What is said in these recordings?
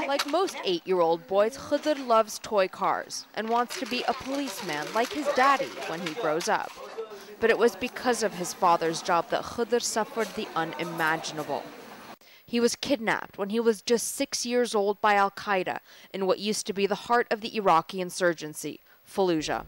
Like most 8-year-old boys, Khidr loves toy cars and wants to be a policeman like his daddy when he grows up. But it was because of his father's job that Khidr suffered the unimaginable. He was kidnapped when he was just 6 years old by Al-Qaeda in what used to be the heart of the Iraqi insurgency, Fallujah.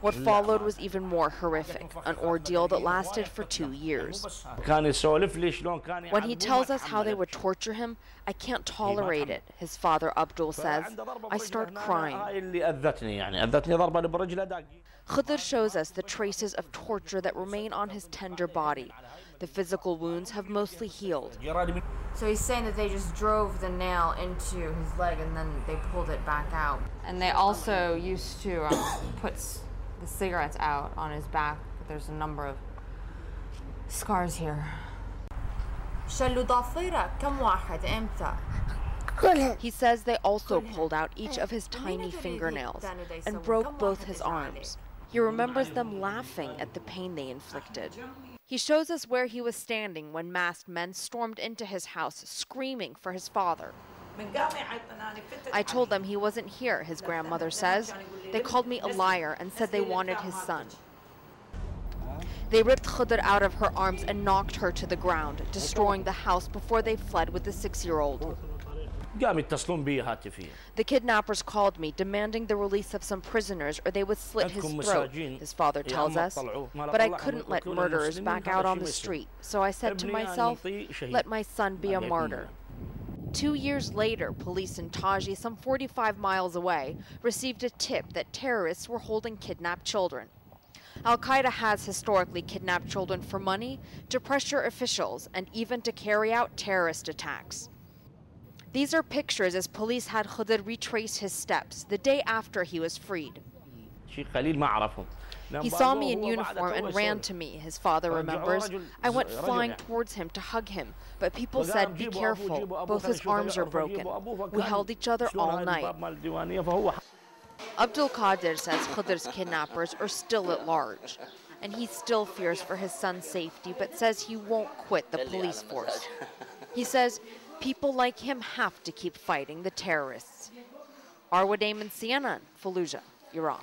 What followed was even more horrific, an ordeal that lasted for 2 years. When he tells us how they would torture him, I can't tolerate it, his father Abdul says. I start crying. Khidr shows us the traces of torture that remain on his tender body. The physical wounds have mostly healed. So he's saying that they just drove the nail into his leg and then they pulled it back out. And they also used to put the cigarettes out on his back. There's a number of scars here. He says they also pulled out each of his tiny fingernails and broke both his arms. He remembers them laughing at the pain they inflicted. He shows us where he was standing when masked men stormed into his house, screaming for his father. I told them he wasn't here, his grandmother says. They called me a liar and said they wanted his son. They ripped Khidr out of her arms and knocked her to the ground, destroying the house before they fled with the 6-year-old. The kidnappers called me, demanding the release of some prisoners or they would slit his throat, his father tells us. But I couldn't let murderers back out on the street, so I said to myself, let my son be a martyr. 2 years later, police in Taji, some 45 miles away, received a tip that terrorists were holding kidnapped children. Al-Qaeda has historically kidnapped children for money, to pressure officials, and even to carry out terrorist attacks. These are pictures as police had Khidr retrace his steps the day after he was freed. He saw me in uniform and ran to me, his father remembers. I went flying towards him to hug him, but people said, be careful, both his arms are broken. We held each other all night. Abdul Qadir says Khidr's kidnappers are still at large, and he still fears for his son's safety, but says he won't quit the police force. He says people like him have to keep fighting the terrorists. Arwa Damon, CNN, Fallujah, Iran.